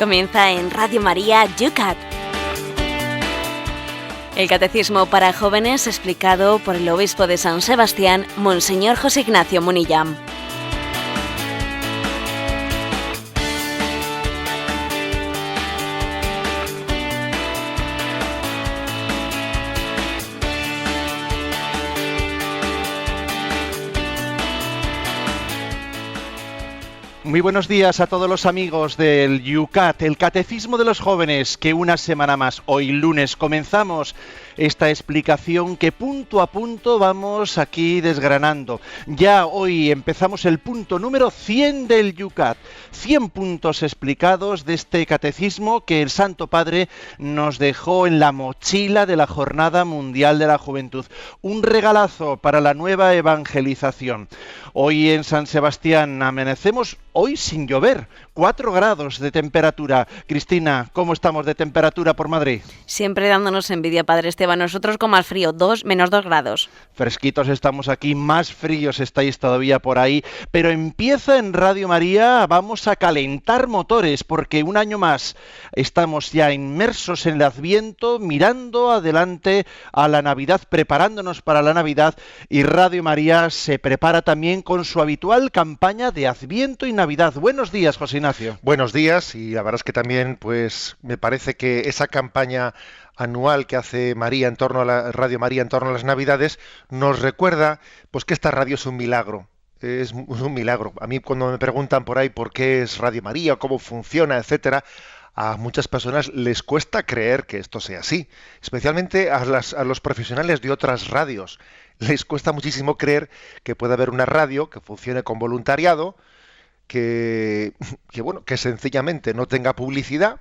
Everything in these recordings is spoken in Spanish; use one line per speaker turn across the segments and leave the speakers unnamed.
Comienza en Radio María Yucat. El Catecismo para Jóvenes explicado por el Obispo de San Sebastián, Monseñor José Ignacio Munilla.
Muy buenos días a todos los amigos del Yucat, el Catecismo de los Jóvenes, que una semana más, hoy lunes, comenzamos esta explicación que punto a punto vamos aquí desgranando. Ya hoy empezamos el punto número 100 del Yucat, 100 puntos explicados de este Catecismo que el Santo Padre nos dejó en la mochila de la Jornada Mundial de la Juventud. Un regalazo para la nueva evangelización. Hoy en San Sebastián amanecemos hoy sin llover, 4 grados de temperatura. Cristina, ¿cómo estamos de temperatura por Madrid?
Siempre dándonos envidia, Padre Esteban. Nosotros con más frío, menos 2 grados.
Fresquitos estamos aquí, más fríos estáis todavía por ahí. Pero empieza en Radio María, vamos a calentar motores, porque un año más estamos ya inmersos en el Adviento, mirando adelante a la Navidad, preparándonos para la Navidad. Y Radio María se prepara también con su habitual campaña de Adviento y Navidad. Buenos días, José Ignacio.
Buenos días, y la verdad es que también pues me parece que esa campaña anual que hace María en torno a la Radio María en torno a las Navidades nos recuerda pues que esta radio es un milagro. Es un milagro. A mí cuando me preguntan por ahí por qué es Radio María, cómo funciona, etcétera, a muchas personas les cuesta creer que esto sea así, especialmente a los profesionales de otras radios. Les cuesta muchísimo creer que puede haber una radio que funcione con voluntariado, que sencillamente no tenga publicidad,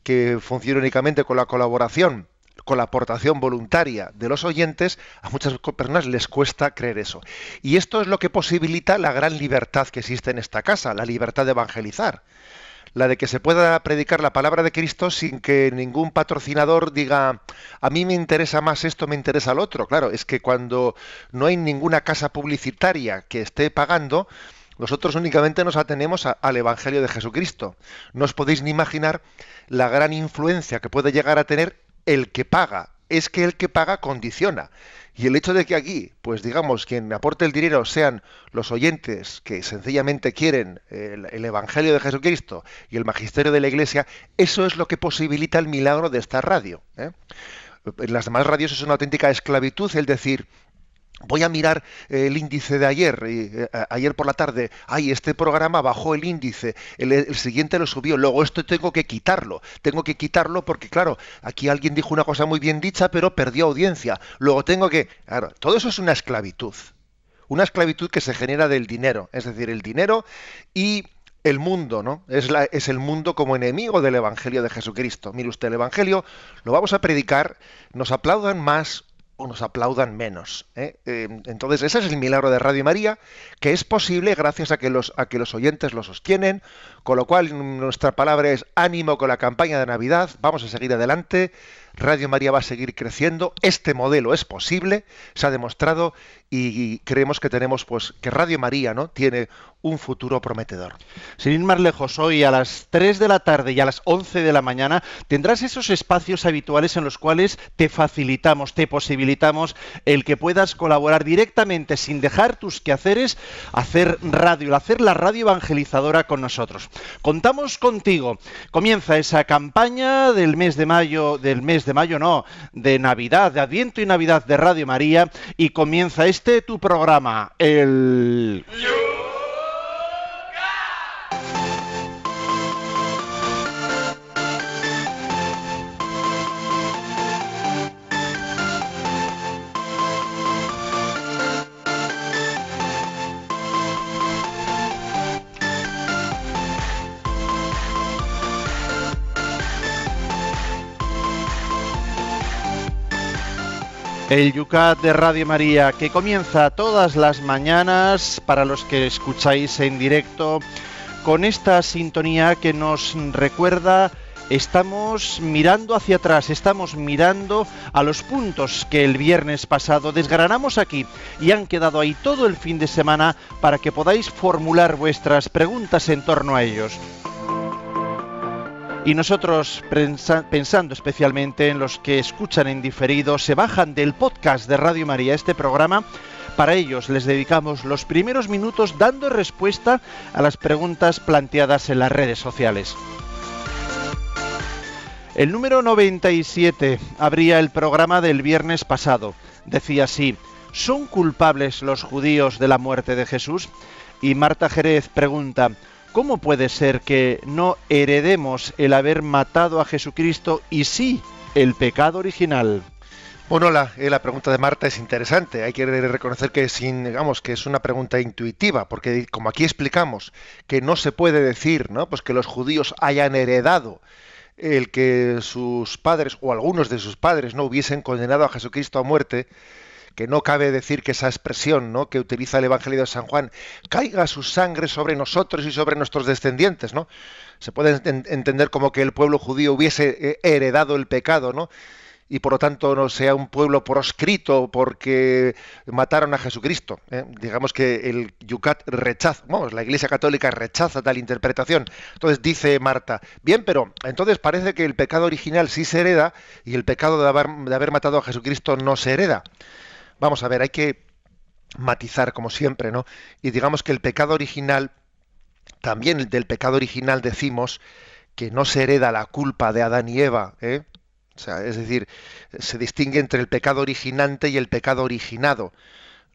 que funcione únicamente con la colaboración, con la aportación voluntaria de los oyentes. A muchas personas les cuesta creer eso. Y esto es lo que posibilita la gran libertad que existe en esta casa, la libertad de evangelizar. La de que se pueda predicar la palabra de Cristo sin que ningún patrocinador diga, a mí me interesa más esto, me interesa lo otro. Claro, es que cuando no hay ninguna casa publicitaria que esté pagando, nosotros únicamente nos atenemos al Evangelio de Jesucristo. No os podéis ni imaginar la gran influencia que puede llegar a tener el que paga. Es que el que paga condiciona. Y el hecho de que aquí, pues digamos, quien aporte el dinero sean los oyentes que sencillamente quieren el Evangelio de Jesucristo y el magisterio de la Iglesia, eso es lo que posibilita el milagro de esta radio, ¿eh? En las demás radios es una auténtica esclavitud el decir, voy a mirar el índice de ayer, ayer por la tarde, este programa bajó el índice, el siguiente lo subió, luego esto tengo que quitarlo porque claro, aquí alguien dijo una cosa muy bien dicha, pero perdió audiencia, luego tengo que... Claro, todo eso es una esclavitud que se genera del dinero, es decir, el dinero y el mundo, ¿no? Es el mundo como enemigo del Evangelio de Jesucristo. Mire usted, el Evangelio lo vamos a predicar, nos aplaudan más o nos aplaudan menos, ¿eh? Entonces ese es el milagro de Radio María, que es posible gracias a que los oyentes lo sostienen, con lo cual nuestra palabra es ánimo con la campaña de Navidad, vamos a seguir adelante, Radio María va a seguir creciendo, este modelo es posible, se ha demostrado y creemos que tenemos pues que Radio María, ¿no?, tiene un futuro prometedor.
Sin ir más lejos, hoy a las 3 de la tarde y a las 11 de la mañana tendrás esos espacios habituales en los cuales te facilitamos, te posibilitamos el que puedas colaborar directamente sin dejar tus quehaceres, hacer la radio evangelizadora con nosotros. Contamos contigo. Comienza esa campaña de Navidad, de Adviento y Navidad de Radio María, y comienza tu programa, el... El Yucat de Radio María, que comienza todas las mañanas, para los que escucháis en directo, con esta sintonía que nos recuerda, estamos mirando hacia atrás, estamos mirando a los puntos que el viernes pasado desgranamos aquí y han quedado ahí todo el fin de semana para que podáis formular vuestras preguntas en torno a ellos. Y nosotros, pensando especialmente en los que escuchan en diferido, se bajan del podcast de Radio María este programa. Para ellos les dedicamos los primeros minutos dando respuesta a las preguntas planteadas en las redes sociales. El número 97 abría el programa del viernes pasado. Decía así: ¿son culpables los judíos de la muerte de Jesús? Y Marta Jerez pregunta: ¿cómo puede ser que no heredemos el haber matado a Jesucristo y sí el pecado original?
Bueno, la pregunta de Marta es interesante. Hay que reconocer que que es una pregunta intuitiva, porque como aquí explicamos que no se puede decir, ¿no?, pues que los judíos hayan heredado el que sus padres o algunos de sus padres no hubiesen condenado a Jesucristo a muerte, que no cabe decir que esa expresión, ¿no?, que utiliza el Evangelio de San Juan, caiga su sangre sobre nosotros y sobre nuestros descendientes, ¿no? Se puede entender como que el pueblo judío hubiese heredado el pecado, ¿no?, y por lo tanto no sea un pueblo proscrito porque mataron a Jesucristo. Digamos que el Yucat rechaza, la Iglesia Católica rechaza tal interpretación. Entonces dice Marta: bien, pero entonces parece que el pecado original sí se hereda y el pecado de haber matado a Jesucristo no se hereda. Vamos a ver, hay que matizar como siempre, ¿no? Y digamos que el pecado original, también del pecado original decimos que no se hereda la culpa de Adán y Eva, O sea, es decir, se distingue entre el pecado originante y el pecado originado.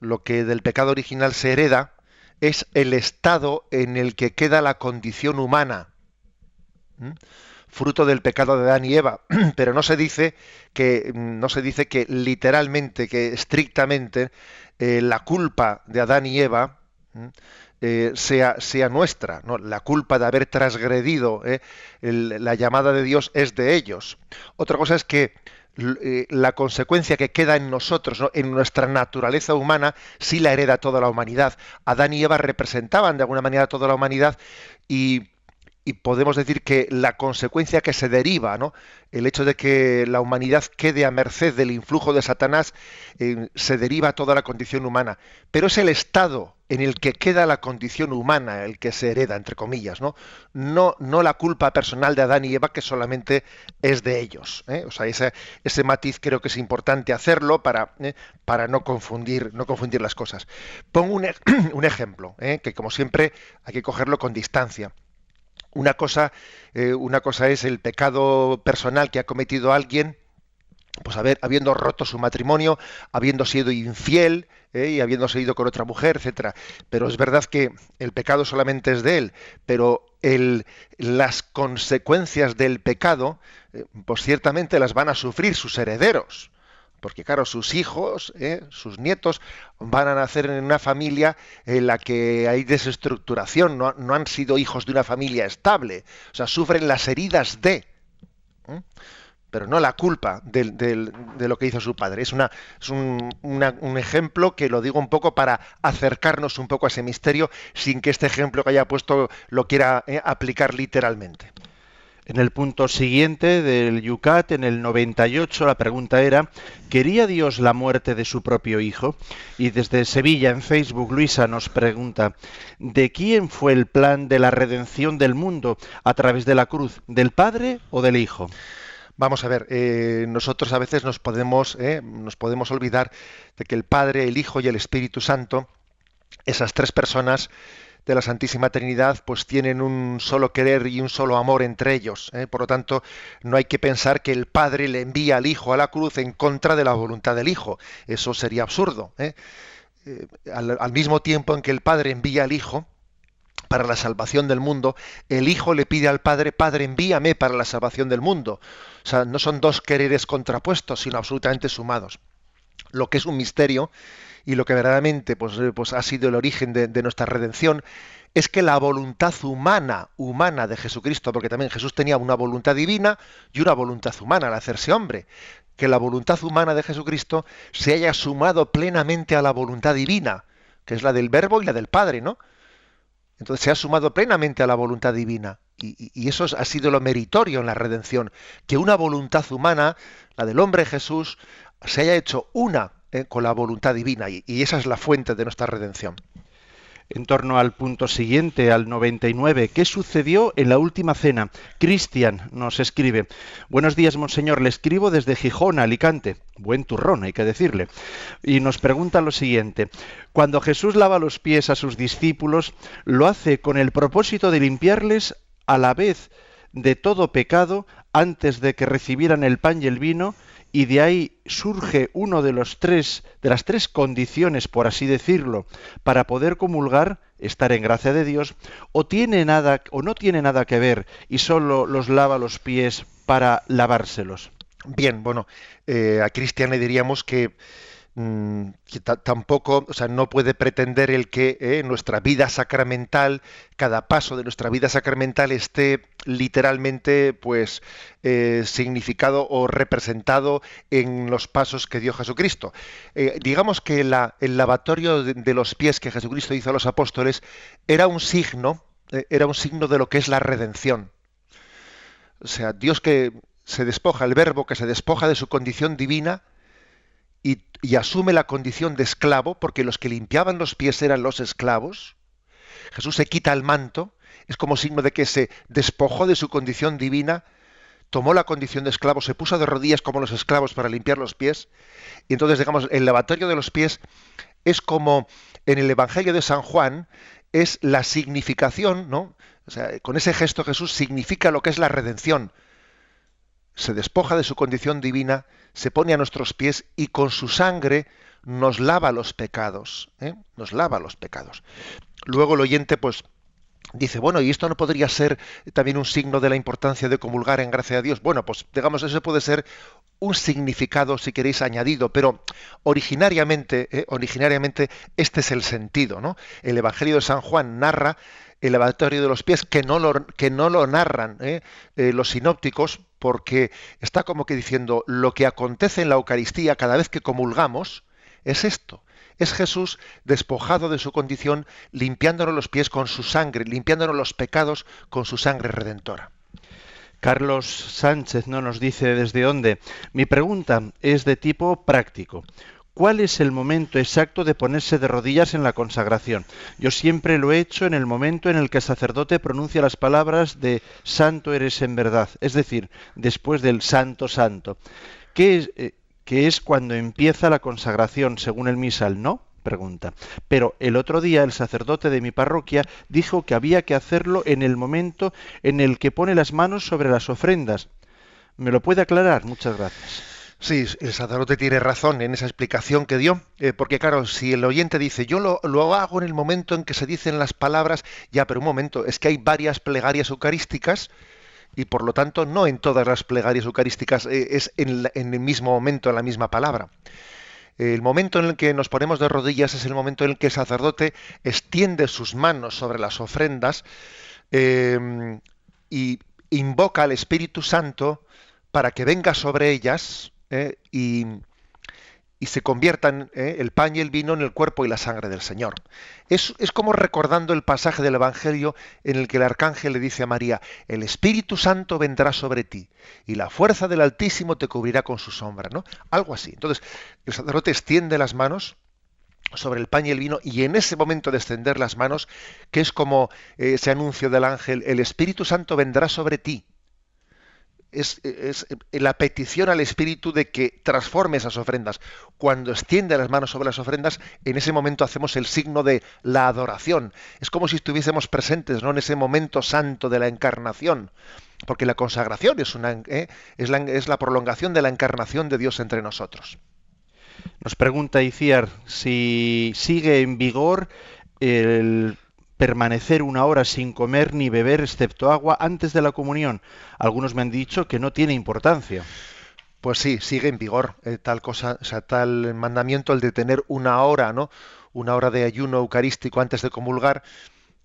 Lo que del pecado original se hereda es el estado en el que queda la condición humana, fruto del pecado de Adán y Eva. Pero no se dice que literalmente, que estrictamente la culpa de Adán y Eva sea nuestra, ¿no? La culpa de haber transgredido la llamada de Dios es de ellos. Otra cosa es que la consecuencia que queda en nosotros, ¿no?, en nuestra naturaleza humana, sí la hereda toda la humanidad. Adán y Eva representaban de alguna manera toda la humanidad y podemos decir que la consecuencia que se deriva, ¿no?, el hecho de que la humanidad quede a merced del influjo de Satanás, se deriva a toda la condición humana. Pero es el estado en el que queda la condición humana el que se hereda, entre comillas, ¿no? No la culpa personal de Adán y Eva, que solamente es de ellos, O sea, ese matiz creo que es importante hacerlo para no confundir las cosas. Pongo un ejemplo, que como siempre hay que cogerlo con distancia. Una cosa es el pecado personal que ha cometido alguien, pues habiendo roto su matrimonio, habiendo sido infiel, y habiéndose ido con otra mujer, etcétera. Pero es verdad que el pecado solamente es de él, pero las consecuencias del pecado, pues ciertamente las van a sufrir sus herederos. Porque claro, sus hijos, sus nietos, van a nacer en una familia en la que hay desestructuración, no han sido hijos de una familia estable. O sea, sufren las heridas pero no la culpa de lo que hizo su padre. Es un ejemplo que lo digo un poco para acercarnos un poco a ese misterio, sin que este ejemplo que haya puesto lo quiera aplicar literalmente.
En el punto siguiente del Yucat, en el 98, la pregunta era: ¿quería Dios la muerte de su propio hijo? Y desde Sevilla, en Facebook, Luisa nos pregunta: ¿de quién fue el plan de la redención del mundo a través de la cruz? ¿Del Padre o del Hijo?
Vamos a ver, nosotros a veces nos podemos olvidar de que el Padre, el Hijo y el Espíritu Santo, esas tres personas de la Santísima Trinidad, pues tienen un solo querer y un solo amor entre ellos. Por lo tanto, no hay que pensar que el Padre le envía al Hijo a la cruz en contra de la voluntad del Hijo. Eso sería absurdo. Al mismo tiempo en que el Padre envía al Hijo para la salvación del mundo, el Hijo le pide al Padre: Padre, envíame para la salvación del mundo. O sea, no son dos quereres contrapuestos, sino absolutamente sumados. Lo que es un misterio y lo que verdaderamente pues ha sido el origen de nuestra redención es que la voluntad humana de Jesucristo, porque también Jesús tenía una voluntad divina y una voluntad humana al hacerse hombre, que la voluntad humana de Jesucristo se haya sumado plenamente a la voluntad divina, que es la del Verbo y la del Padre, ¿no? Entonces se ha sumado plenamente a la voluntad divina. Y eso ha sido lo meritorio en la redención, que una voluntad humana, la del hombre Jesús, se haya hecho una con la voluntad divina, y esa es la fuente de nuestra redención.
en torno al punto siguiente, al 99. ¿Qué sucedió en la última cena? Cristian nos escribe: buenos días, monseñor, le escribo desde Gijón, Alicante. Buen turrón, hay que decirle. Y nos pregunta lo siguiente: cuando Jesús lava los pies a sus discípulos, ¿lo hace con el propósito de limpiarles a la vez de todo pecado antes de que recibieran el pan y el vino? Y de ahí surge uno de las tres condiciones, por así decirlo, para poder comulgar, estar en gracia de Dios, o no tiene nada que ver y solo los lava los pies para lavárselos.
Bien, bueno, a Cristian le diríamos que tampoco, o sea, no puede pretender el que nuestra vida sacramental, cada paso de nuestra vida sacramental esté literalmente, pues, significado o representado en los pasos que dio Jesucristo. Digamos que el lavatorio de los pies que Jesucristo hizo a los apóstoles era un signo de lo que es la redención. O sea, Dios que se despoja, el Verbo que se despoja de su condición divina y asume la condición de esclavo, porque los que limpiaban los pies eran los esclavos. Jesús se quita el manto, es como signo de que se despojó de su condición divina, tomó la condición de esclavo, se puso de rodillas como los esclavos para limpiar los pies. Y entonces, digamos, el lavatorio de los pies es como en el Evangelio de San Juan, es la significación, ¿no? O sea, con ese gesto Jesús significa lo que es la redención. Se despoja de su condición divina, se pone a nuestros pies y con su sangre nos lava los pecados, nos lava los pecados. Luego el oyente pues dice, bueno, ¿y esto no podría ser también un signo de la importancia de comulgar en gracia de Dios? Bueno, pues digamos, eso puede ser un significado, si queréis, añadido, pero originariamente este es el sentido, ¿no? El Evangelio de San Juan narra el lavatorio de los pies, que no lo narran los sinópticos, porque está como que diciendo, lo que acontece en la Eucaristía cada vez que comulgamos es esto. Es Jesús despojado de su condición, limpiándonos los pies con su sangre, limpiándonos los pecados con su sangre redentora.
Carlos Sánchez no nos dice desde dónde. Mi pregunta es de tipo práctico. ¿Cuál es el momento exacto de ponerse de rodillas en la consagración? Yo siempre lo he hecho en el momento en el que el sacerdote pronuncia las palabras de Santo eres en verdad, es decir, después del Santo Santo. ¿Qué es cuando empieza la consagración según el misal? ¿No? Pregunta. Pero el otro día el sacerdote de mi parroquia dijo que había que hacerlo en el momento en el que pone las manos sobre las ofrendas. ¿Me lo puede aclarar? Muchas gracias.
Sí, el sacerdote tiene razón en esa explicación que dio, porque claro, si el oyente dice, yo lo hago en el momento en que se dicen las palabras, ya, pero un momento, es que hay varias plegarias eucarísticas y por lo tanto no en todas las plegarias eucarísticas es en el mismo momento, en la misma palabra. El momento en el que nos ponemos de rodillas es el momento en el que el sacerdote extiende sus manos sobre las ofrendas y invoca al Espíritu Santo para que venga sobre ellas y se conviertan el pan y el vino en el cuerpo y la sangre del Señor. Es como recordando el pasaje del Evangelio en el que el arcángel le dice a María, el Espíritu Santo vendrá sobre ti y la fuerza del Altísimo te cubrirá con su sombra, ¿no? Algo así. Entonces, el sacerdote extiende las manos sobre el pan y el vino y en ese momento de extender las manos, que es como ese anuncio del ángel, el Espíritu Santo vendrá sobre ti. Es la petición al Espíritu de que transforme esas ofrendas. Cuando extiende las manos sobre las ofrendas, en ese momento hacemos el signo de la adoración. Es como si estuviésemos presentes, ¿no?, en ese momento santo de la encarnación. Porque la consagración es la prolongación de la encarnación de Dios entre nosotros.
Nos pregunta Iciar si sigue en vigor el permanecer 1 hora sin comer ni beber excepto agua antes de la comunión. Algunos me han dicho que no tiene importancia.
Pues sí, sigue en vigor tal mandamiento, el de tener 1 hora, ¿no? 1 hora de ayuno eucarístico antes de comulgar,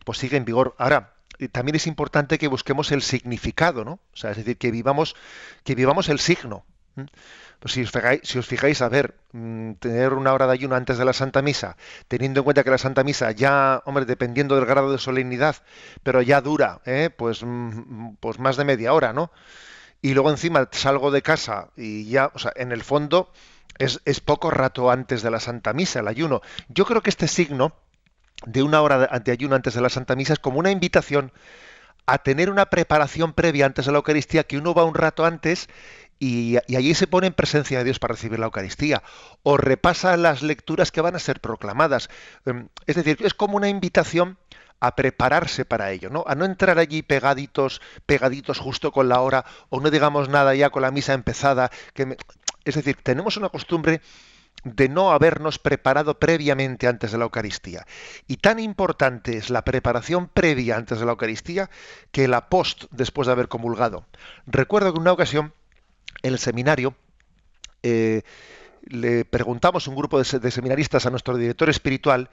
pues sigue en vigor. Ahora, también es importante que busquemos el significado, ¿no? O sea, es decir, que vivamos el signo. Pues si os fijáis, a ver, tener 1 hora de ayuno antes de la Santa Misa, teniendo en cuenta que la Santa Misa ya, hombre, dependiendo del grado de solemnidad, pero ya dura, pues más de media hora, ¿no? Y luego encima salgo de casa y ya, o sea, en el fondo es poco rato antes de la Santa Misa, el ayuno. Yo creo que este signo de una hora de ayuno antes de la Santa Misa es como una invitación a tener una preparación previa antes de la Eucaristía, que uno va un rato antes y allí se pone en presencia de Dios para recibir la Eucaristía, o repasa las lecturas que van a ser proclamadas. Es decir, es como una invitación a prepararse para ello, ¿no? A no entrar allí pegaditos justo con la hora, o no digamos nada ya con la misa empezada. Es decir, tenemos una costumbre de no habernos preparado previamente antes de la Eucaristía. Y tan importante es la preparación previa antes de la Eucaristía que la post después de haber comulgado. Recuerdo que en una ocasión en el seminario le preguntamos a un grupo de seminaristas a nuestro director espiritual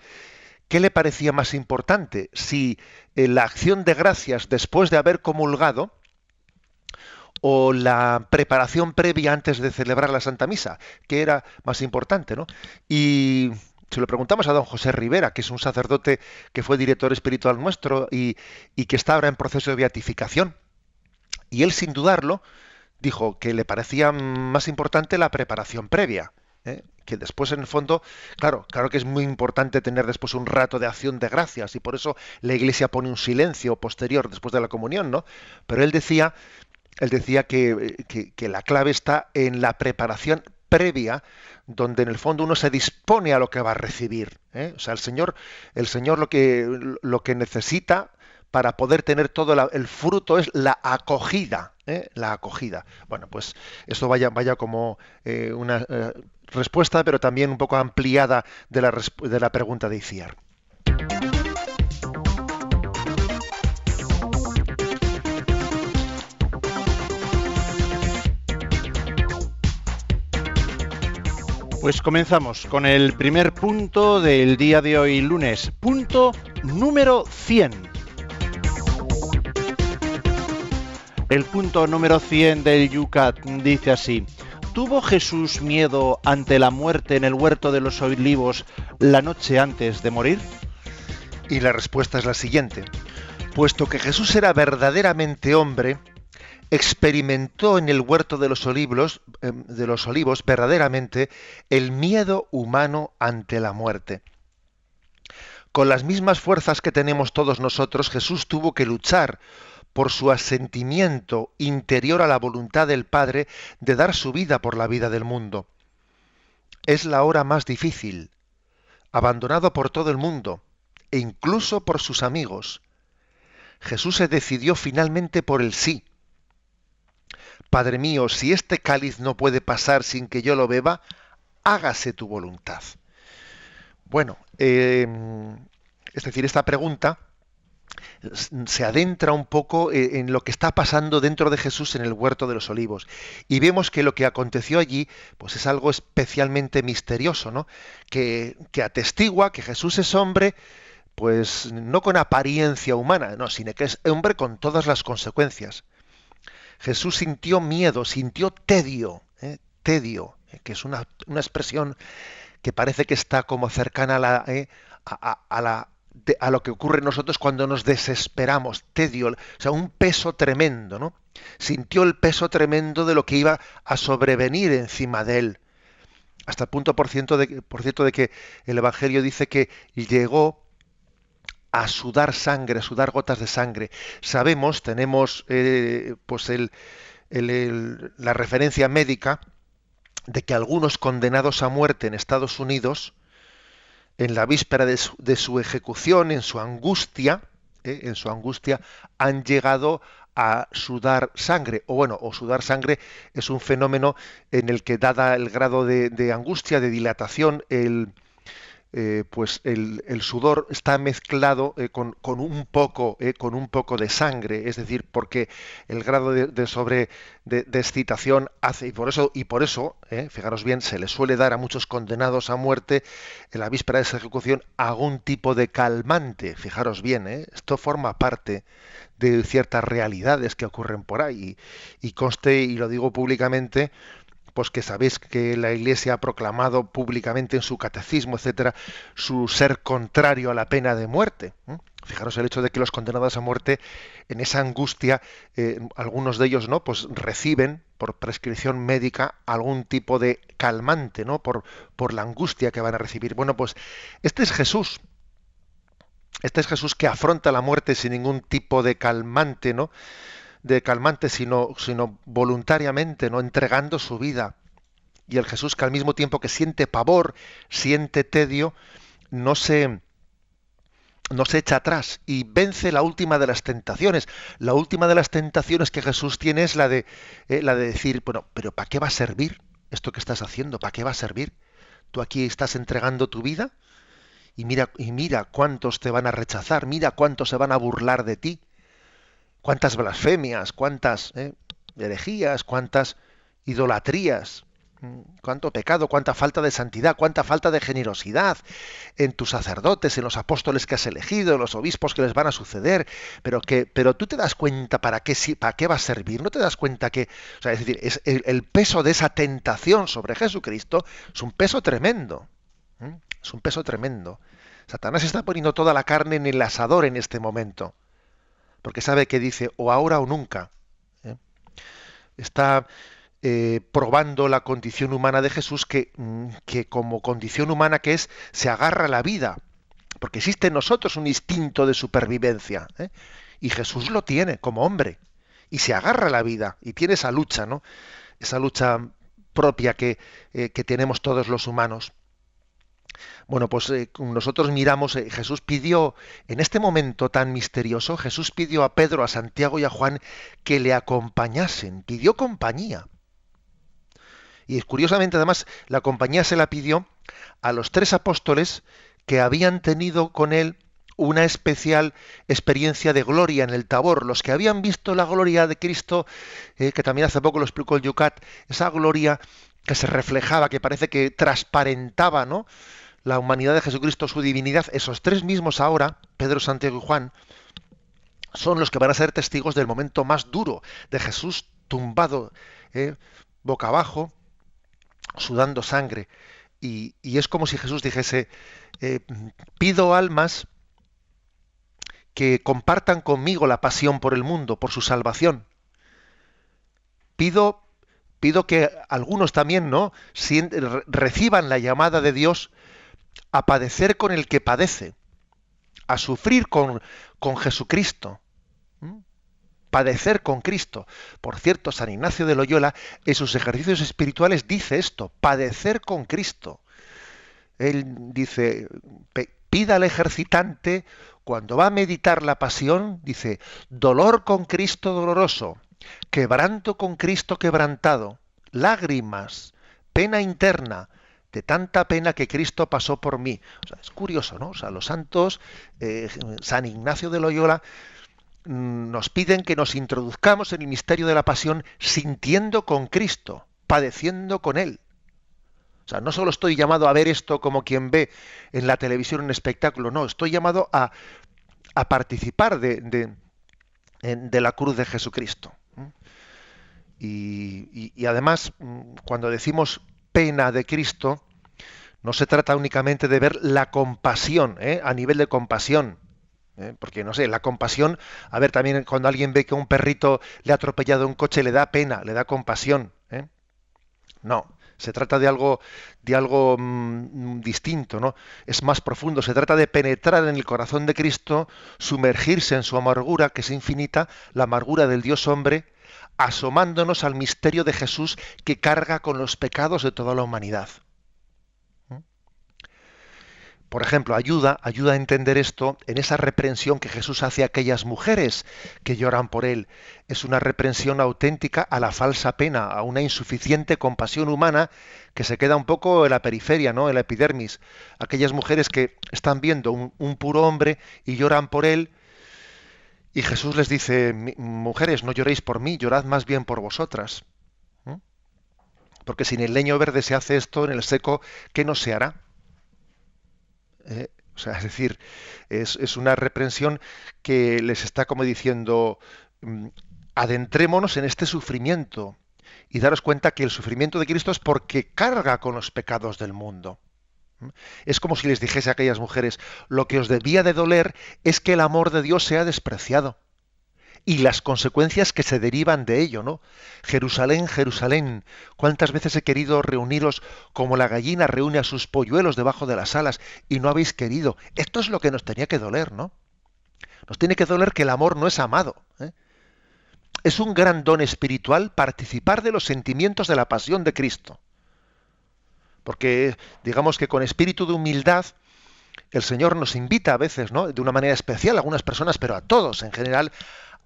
qué le parecía más importante, si la acción de gracias después de haber comulgado o la preparación previa antes de celebrar la Santa Misa, que era más importante, ¿no? Y se lo preguntamos a don José Rivera, que es un sacerdote que fue director espiritual nuestro y que está ahora en proceso de beatificación. Y él, sin dudarlo, dijo que le parecía más importante la preparación previa, que después, en el fondo, claro que es muy importante tener después un rato de acción de gracias, y por eso la Iglesia pone un silencio posterior después de la comunión, ¿no? Pero él decía que la clave está en la preparación previa, donde en el fondo uno se dispone a lo que va a recibir, ¿eh? O sea, el Señor lo que necesita para poder tener todo el fruto es la acogida, ¿eh? La acogida. Bueno, pues esto vaya como una respuesta, pero también un poco ampliada de la pregunta de Iciar.
Pues comenzamos con el primer punto del día de hoy, lunes. Punto número 100. El punto número 100 del Yucat dice así: ¿tuvo Jesús miedo ante la muerte en el huerto de los olivos la noche antes de morir?
Y la respuesta es la siguiente: puesto que Jesús era verdaderamente hombre, experimentó en el huerto de los olivos verdaderamente el miedo humano ante la muerte. Con las mismas fuerzas que tenemos todos nosotros, Jesús tuvo que luchar por su asentimiento interior a la voluntad del Padre de dar su vida por la vida del mundo. Es la hora más difícil, abandonado por todo el mundo e incluso por sus amigos. Jesús se decidió finalmente por el sí. Padre mío, si este cáliz no puede pasar sin que yo lo beba, hágase tu voluntad. Bueno, es decir, esta pregunta se adentra un poco en lo que está pasando dentro de Jesús en el huerto de los olivos. Y vemos que lo que aconteció allí pues es algo especialmente misterioso, ¿no? Que atestigua que Jesús es hombre, pues no con apariencia humana, no, sino que es hombre con todas las consecuencias. Jesús sintió miedo, sintió tedio, que es una expresión que parece que está como cercana a lo que ocurre en nosotros cuando nos desesperamos, tedio, o sea, un peso tremendo, ¿no? Sintió el peso tremendo de lo que iba a sobrevenir encima de él, hasta el punto, por cierto, de que el Evangelio dice que llegó a sudar sangre, a sudar gotas de sangre. Sabemos, tenemos pues la referencia médica de que algunos condenados a muerte en Estados Unidos, en la víspera de su ejecución, en su angustia, han llegado a sudar sangre. O sudar sangre es un fenómeno en el que, dada el grado de angustia, de dilatación, pues el sudor está mezclado con un poco de sangre, es decir, porque el grado de excitación hace, y por eso, fijaros bien, se le suele dar a muchos condenados a muerte en la víspera de esa ejecución algún tipo de calmante. Fijaros bien, esto forma parte de ciertas realidades que ocurren por ahí, y conste, y lo digo públicamente, pues que sabéis que la Iglesia ha proclamado públicamente en su catecismo, etcétera, su ser contrario a la pena de muerte. Fijaros el hecho de que los condenados a muerte, en esa angustia, algunos de ellos, ¿no?, pues reciben por prescripción médica algún tipo de calmante, ¿no?, por la angustia que van a recibir. Bueno, pues este es Jesús. Este es Jesús que afronta la muerte sin ningún tipo de calmante, ¿no? De calmante, sino voluntariamente, ¿no? Entregando su vida. Y el Jesús que al mismo tiempo que siente pavor, siente tedio, no se, no se echa atrás y vence la última de las tentaciones. La última de las tentaciones que Jesús tiene es la de decir, bueno, pero ¿para qué va a servir esto que estás haciendo? ¿Para qué va a servir? Tú aquí estás entregando tu vida y mira cuántos te van a rechazar, mira cuántos se van a burlar de ti, cuántas blasfemias, cuántas herejías, cuántas idolatrías, cuánto pecado, cuánta falta de santidad, cuánta falta de generosidad en tus sacerdotes, en los apóstoles que has elegido, en los obispos que les van a suceder, pero tú te das cuenta para qué va a servir, no te das cuenta que, o sea, es decir, el peso de esa tentación sobre Jesucristo es un peso tremendo. Es un peso tremendo. Satanás está poniendo toda la carne en el asador en este momento, porque sabe que dice o ahora o nunca. ¿eh? Está probando la condición humana de Jesús que como condición humana que es, se agarra a la vida, porque existe en nosotros un instinto de supervivencia, y Jesús lo tiene como hombre, y se agarra a la vida, y tiene esa lucha, ¿no? Esa lucha propia que tenemos todos los humanos. Bueno, pues nosotros miramos, Jesús pidió, en este momento tan misterioso, Jesús pidió a Pedro, a Santiago y a Juan que le acompañasen, pidió compañía. Y curiosamente, además, la compañía se la pidió a los 3 apóstoles que habían tenido con él una especial experiencia de gloria en el Tabor, los que habían visto la gloria de Cristo, que también hace poco lo explicó el Yucat, esa gloria que se reflejaba, que parece que transparentaba, ¿no?, la humanidad de Jesucristo, su divinidad. Esos 3 mismos ahora, Pedro, Santiago y Juan, son los que van a ser testigos del momento más duro de Jesús tumbado, boca abajo, sudando sangre. Y es como si Jesús dijese, pido almas que compartan conmigo la pasión por el mundo, por su salvación. Pido que algunos también, ¿no?, reciban la llamada de Dios a padecer con el que padece, a sufrir con Jesucristo. Padecer con Cristo. Por cierto, San Ignacio de Loyola, en sus ejercicios espirituales, dice esto, padecer con Cristo. Él dice, pida al ejercitante, cuando va a meditar la pasión, dice, dolor con Cristo doloroso, quebranto con Cristo quebrantado, lágrimas, pena interna, de tanta pena que Cristo pasó por mí. O sea, es curioso, ¿no? O sea, los santos, San Ignacio de Loyola, nos piden que nos introduzcamos en el misterio de la pasión sintiendo con Cristo, padeciendo con Él. O sea, no solo estoy llamado a ver esto como quien ve en la televisión un espectáculo, no, estoy llamado a participar de la cruz de Jesucristo. Y además, cuando decimos pena de Cristo, no se trata únicamente de ver la compasión, a nivel de compasión. Porque, no sé, la compasión, a ver, también cuando alguien ve que un perrito le ha atropellado un coche, le da pena, le da compasión. No, se trata de algo distinto, ¿no? Es más profundo, se trata de penetrar en el corazón de Cristo, sumergirse en su amargura, que es infinita, la amargura del Dios hombre, asomándonos al misterio de Jesús que carga con los pecados de toda la humanidad. Por ejemplo, ayuda a entender esto en esa reprensión que Jesús hace a aquellas mujeres que lloran por él. Es una reprensión auténtica a la falsa pena, a una insuficiente compasión humana que se queda un poco en la periferia, ¿no?, en la epidermis. Aquellas mujeres que están viendo un puro hombre y lloran por él, y Jesús les dice, mujeres, no lloréis por mí, llorad más bien por vosotras. Porque si en el leño verde se hace esto, en el seco, ¿qué no se hará? O sea, es decir, es una reprensión que les está como diciendo, adentrémonos en este sufrimiento y daros cuenta que el sufrimiento de Cristo es porque carga con los pecados del mundo. Es como si les dijese a aquellas mujeres, lo que os debía de doler es que el amor de Dios sea despreciado. y las consecuencias que se derivan de ello, ¿no? Jerusalén, Jerusalén, cuántas veces he querido reuniros como la gallina reúne a sus polluelos debajo de las alas y no habéis querido. Esto es lo que nos tenía que doler, ¿no? Nos tiene que doler que el amor no es amado, ¿eh? Es un gran don espiritual participar de los sentimientos de la pasión de Cristo. Porque digamos que con espíritu de humildad el Señor nos invita a veces, ¿no?, de una manera especial a algunas personas, pero a todos en general,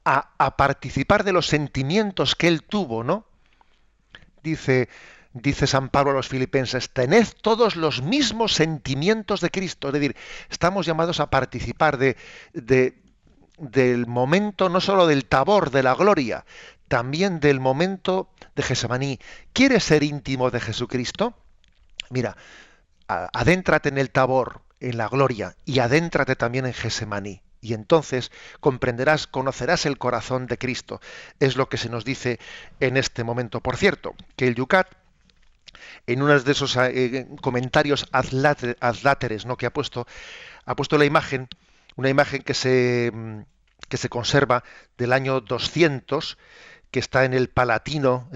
a participar de los sentimientos que Él tuvo, ¿no? Dice San Pablo a los filipenses, tened todos los mismos sentimientos de Cristo. Es decir, estamos llamados a participar del momento, no solo del Tabor, de la gloria, también del momento de Getsemaní. ¿Quieres ser íntimo de Jesucristo? Mira, adéntrate en el Tabor, en la gloria, y adéntrate también en Getsemaní. Y entonces comprenderás, conocerás el corazón de Cristo. Es lo que se nos dice en este momento. Por cierto, que el Yucat, en uno de esos comentarios adláteres, ¿no?, que ha puesto la imagen, una imagen que se conserva del año 200, que está en el Palatino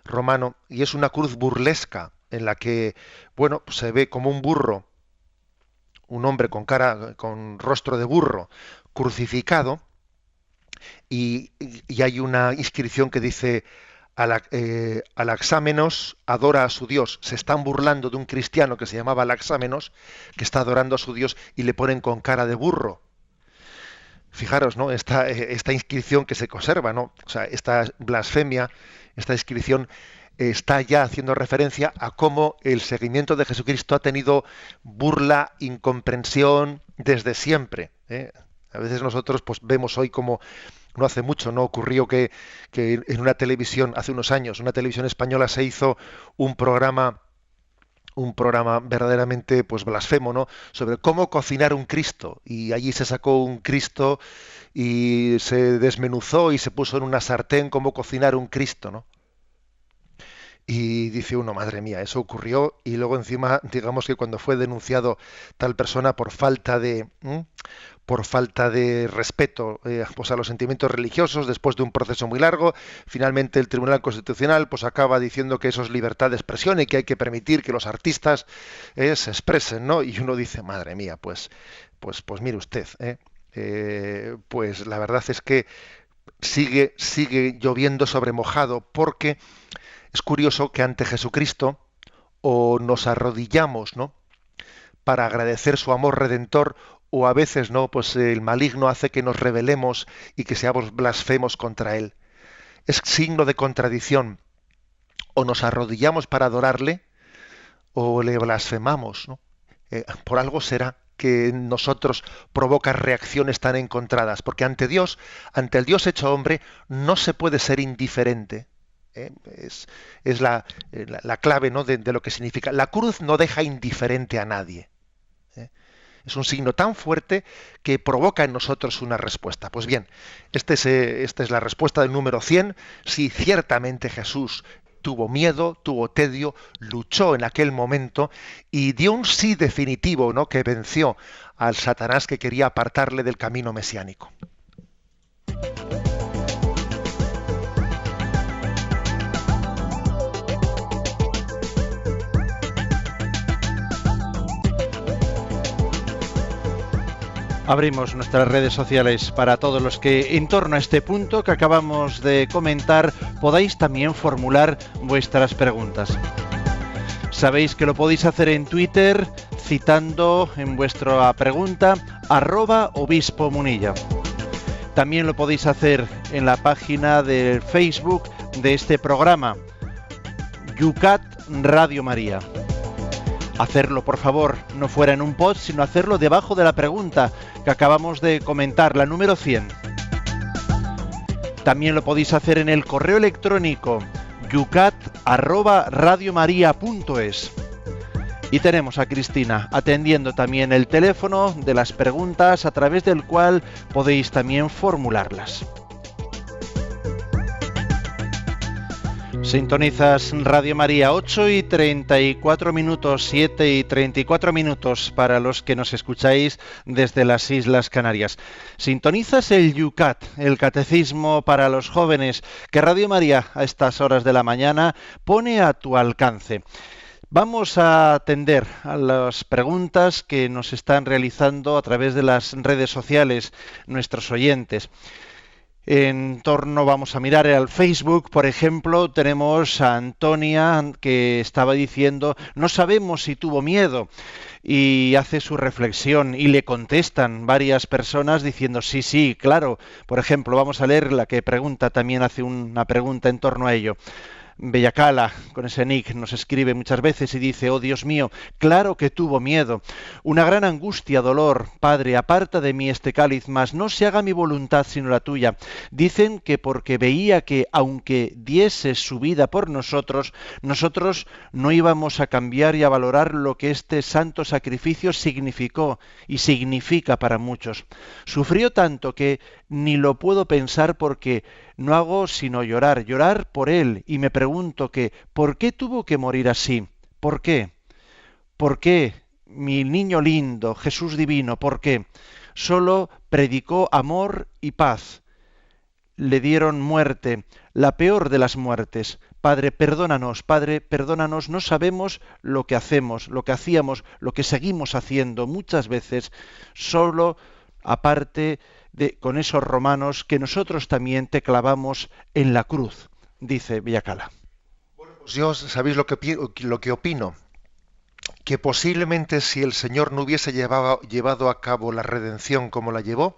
romano, y es una cruz burlesca en la que, bueno, pues se ve como un burro, un hombre con rostro de burro, crucificado, y hay una inscripción que dice: Anaxámenos adora a su Dios. Se están burlando de un cristiano que se llamaba Anaxámenos, que está adorando a su Dios, y le ponen con cara de burro. Fijaros, ¿no?, esta inscripción que se conserva, ¿no? O sea, esta blasfemia, esta inscripción está ya haciendo referencia a cómo el seguimiento de Jesucristo ha tenido burla, incomprensión desde siempre, ¿eh? A veces nosotros pues vemos hoy como no hace mucho, ¿no?, ocurrió que en una televisión, hace unos años, una televisión española se hizo un programa verdaderamente pues blasfemo, ¿no?, sobre cómo cocinar un Cristo, y allí se sacó un Cristo y se desmenuzó y se puso en una sartén cómo cocinar un Cristo, ¿no? Y dice uno, madre mía, eso ocurrió, y luego encima, digamos que cuando fue denunciado tal persona por falta de respeto pues a los sentimientos religiosos, después de un proceso muy largo, finalmente el Tribunal Constitucional pues acaba diciendo que eso es libertad de expresión y que hay que permitir que los artistas se expresen, ¿no? Y uno dice, madre mía, pues mire usted, pues la verdad es que sigue lloviendo sobre mojado, porque es curioso que ante Jesucristo o nos arrodillamos, ¿no?, para agradecer su amor redentor, o a veces, ¿no?, pues el maligno hace que nos rebelemos y que seamos blasfemos contra él. Es signo de contradicción. O nos arrodillamos para adorarle o le blasfemamos, ¿no? Por algo será que en nosotros provoca reacciones tan encontradas, porque ante el Dios hecho hombre, no se puede ser indiferente. Es la clave, ¿no?, de lo que significa. La cruz no deja indiferente a nadie. Es un signo tan fuerte que provoca en nosotros una respuesta. Pues bien, esta es la respuesta del número 100. Sí, ciertamente Jesús tuvo miedo, tuvo tedio, luchó en aquel momento y dio un sí definitivo, ¿no?, que venció al Satanás que quería apartarle del camino mesiánico.
Abrimos nuestras redes sociales para todos los que en torno a este punto que acabamos de comentar podáis también formular vuestras preguntas. Sabéis que lo podéis hacer en Twitter citando en vuestra pregunta @obispo Munilla. También lo podéis hacer en la página de Facebook de este programa, Yucat Radio María. Hacerlo, por favor, no fuera en un post, sino hacerlo debajo de la pregunta que acabamos de comentar, la número 100. También lo podéis hacer en el correo electrónico yucat@radiomaria.es. Y tenemos a Cristina atendiendo también el teléfono de las preguntas a través del cual podéis también formularlas. Sintonizas Radio María, 8:34, 7:34 para los que nos escucháis desde las Islas Canarias. Sintonizas el Yucat, el Catecismo para los Jóvenes, que Radio María a estas horas de la mañana pone a tu alcance. Vamos a atender a las preguntas que nos están realizando a través de las redes sociales nuestros oyentes. Vamos a mirar al Facebook, por ejemplo, tenemos a Antonia que estaba diciendo, no sabemos si tuvo miedo, y hace su reflexión y le contestan varias personas diciendo sí, claro. Por ejemplo, vamos a leer la que pregunta, también hace una pregunta en torno a ello. Bellacala, con ese nick, nos escribe muchas veces y dice, oh Dios mío, claro que tuvo miedo, una gran angustia, dolor, Padre, aparta de mí este cáliz, mas no se haga mi voluntad sino la tuya. Dicen que porque veía que aunque diese su vida por nosotros, nosotros no íbamos a cambiar y a valorar lo que este santo sacrificio significó y significa para muchos. Sufrió tanto que ni lo puedo pensar porque no hago sino llorar por él, y me pregunto que, ¿por qué tuvo que morir así? ¿Por qué? ¿Por qué, mi niño lindo, Jesús divino, por qué? Solo predicó amor y paz. Le dieron muerte, la peor de las muertes. Padre, perdónanos, no sabemos lo que hacemos, lo que hacíamos, lo que seguimos haciendo muchas veces, solo aparte con esos romanos que nosotros también te clavamos en la cruz, dice Bellacala.
Bueno, pues yo, ¿sabéis lo que opino? Que posiblemente si el Señor no hubiese llevado a cabo la redención como la llevó,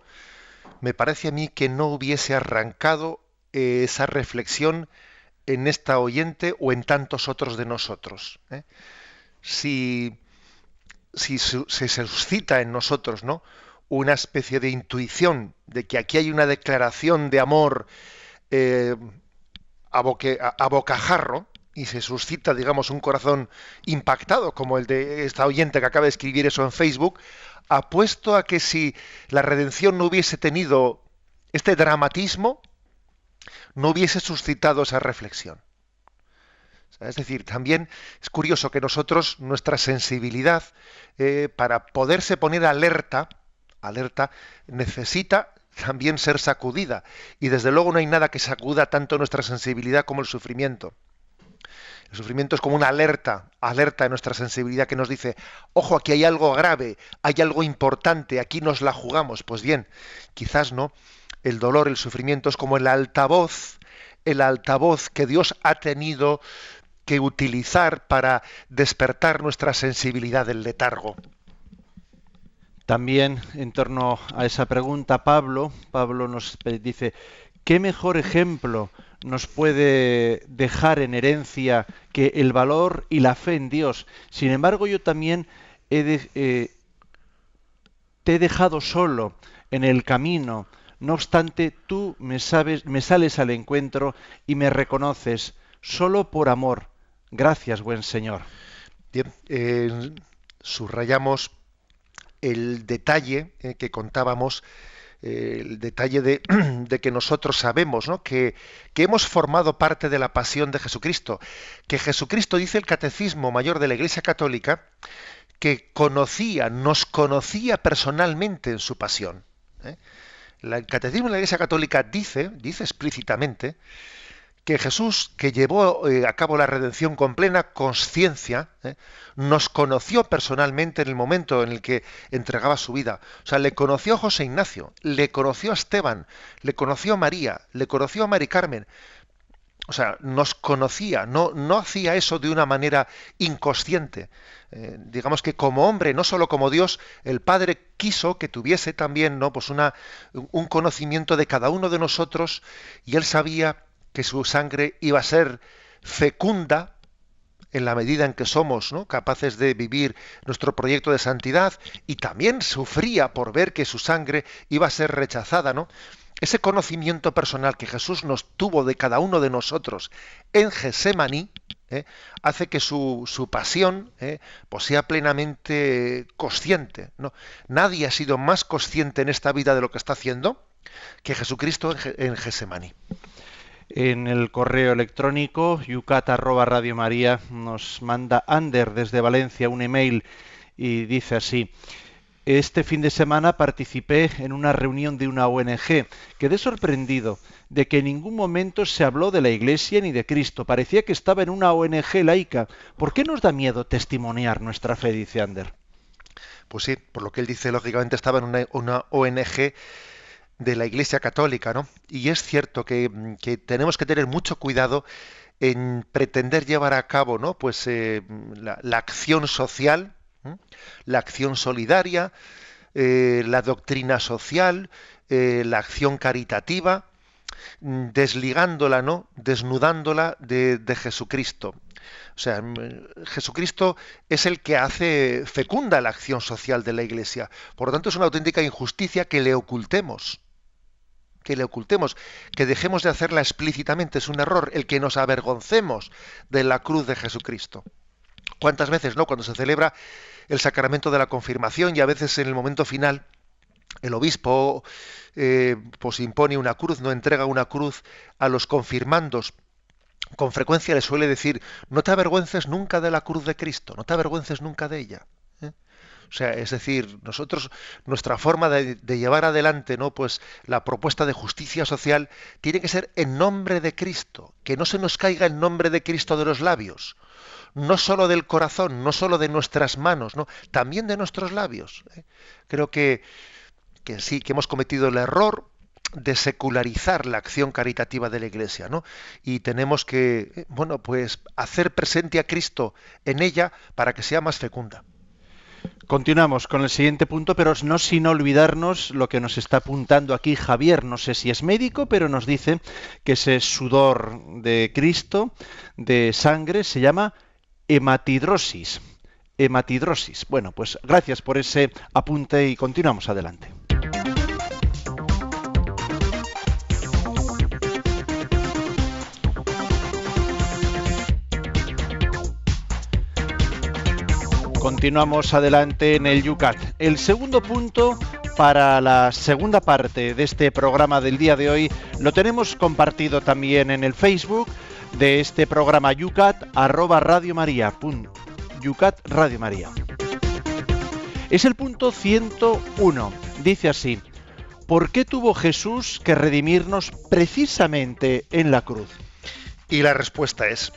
me parece a mí que no hubiese arrancado esa reflexión en esta oyente o en tantos otros de nosotros. Si se suscita en nosotros, ¿no?, una especie de intuición de que aquí hay una declaración de amor a bocajarro, y se suscita, digamos, un corazón impactado como el de esta oyente que acaba de escribir eso en Facebook, apuesto a que si la redención no hubiese tenido este dramatismo, no hubiese suscitado esa reflexión. Es decir, también es curioso que nosotros, nuestra sensibilidad, para poderse poner alerta, necesita también ser sacudida, y desde luego no hay nada que sacuda tanto nuestra sensibilidad como el sufrimiento. El sufrimiento es como una alerta de nuestra sensibilidad que nos dice, ojo, aquí hay algo grave, hay algo importante, aquí nos la jugamos. Pues bien, quizás no, el dolor, el sufrimiento es como el altavoz que Dios ha tenido que utilizar para despertar nuestra sensibilidad del letargo.
También en torno a esa pregunta, Pablo nos dice, ¿qué mejor ejemplo nos puede dejar en herencia que el valor y la fe en Dios? Sin embargo, yo también te he dejado solo en el camino. No obstante, tú me sales al encuentro y me reconoces, solo por amor. Gracias, buen Señor.
Bien, subrayamos el detalle que contábamos, el detalle de que nosotros sabemos, ¿no?, que hemos formado parte de la pasión de Jesucristo, que Jesucristo, dice el Catecismo Mayor de la Iglesia Católica, que nos conocía personalmente en su pasión. El Catecismo de la Iglesia Católica dice explícitamente que Jesús, que llevó a cabo la redención con plena conciencia, nos conoció personalmente en el momento en el que entregaba su vida. O sea, le conoció a José Ignacio, le conoció a Esteban, le conoció a María, le conoció a Mari Carmen. O sea, nos conocía, no hacía eso de una manera inconsciente. Digamos que como hombre, no solo como Dios, el Padre quiso que tuviese también, ¿no?, pues un conocimiento de cada uno de nosotros, y él sabía que su sangre iba a ser fecunda en la medida en que somos, ¿no?, capaces de vivir nuestro proyecto de santidad, y también sufría por ver que su sangre iba a ser rechazada, ¿no? Ese conocimiento personal que Jesús nos tuvo de cada uno de nosotros en Getsemaní, hace que su pasión pues sea plenamente consciente, ¿no? Nadie ha sido más consciente en esta vida de lo que está haciendo que Jesucristo en Getsemaní.
En el correo electrónico yucat@radiomaria nos manda Ander desde Valencia un email y dice así: este fin de semana participé en una reunión de una ONG. Quedé sorprendido de que en ningún momento se habló de la Iglesia ni de Cristo. Parecía que estaba en una ONG laica. ¿Por qué nos da miedo testimoniar nuestra fe?, dice Ander.
Pues sí, por lo que él dice, lógicamente estaba en una ONG de la Iglesia Católica, ¿no? Y es cierto que tenemos que tener mucho cuidado en pretender llevar a cabo, ¿no? Pues la acción social, la acción solidaria, la doctrina social, la acción caritativa, desligándola, ¿no? Desnudándola de Jesucristo. O sea, Jesucristo es el que hace fecunda la acción social de la Iglesia. Por lo tanto, es una auténtica injusticia que le ocultemos, que dejemos de hacerla explícitamente. Es un error el que nos avergoncemos de la cruz de Jesucristo. ¿Cuántas veces, no, cuando se celebra el sacramento de la confirmación y a veces en el momento final el obispo pues impone una cruz, no entrega una cruz a los confirmandos? Con frecuencia le suele decir: no te avergüences nunca de la cruz de Cristo, no te avergüences nunca de ella. O sea, es decir, nosotros, nuestra forma de llevar adelante, ¿no?, pues la propuesta de justicia social tiene que ser en nombre de Cristo, que no se nos caiga el nombre de Cristo de los labios, no solo del corazón, no solo de nuestras manos, ¿no?, también de nuestros labios. Creo que sí, que hemos cometido el error de secularizar la acción caritativa de la Iglesia, ¿no? Y tenemos que, bueno, pues hacer presente a Cristo en ella para que sea más fecunda.
Continuamos con el siguiente punto, pero no sin olvidarnos lo que nos está apuntando aquí Javier. No sé si es médico, pero nos dice que ese sudor de Cristo, de sangre, se llama hematidrosis. Hematidrosis. Bueno, pues gracias por ese apunte y continuamos adelante. Continuamos adelante en el Yucat. El segundo punto para la segunda parte de este programa del día de hoy lo tenemos compartido también en el Facebook de este programa Yucat, @radiomaria. Yucat Radio María. Es el punto 101. Dice así: ¿por qué tuvo Jesús que redimirnos precisamente en la cruz?
Y la respuesta es: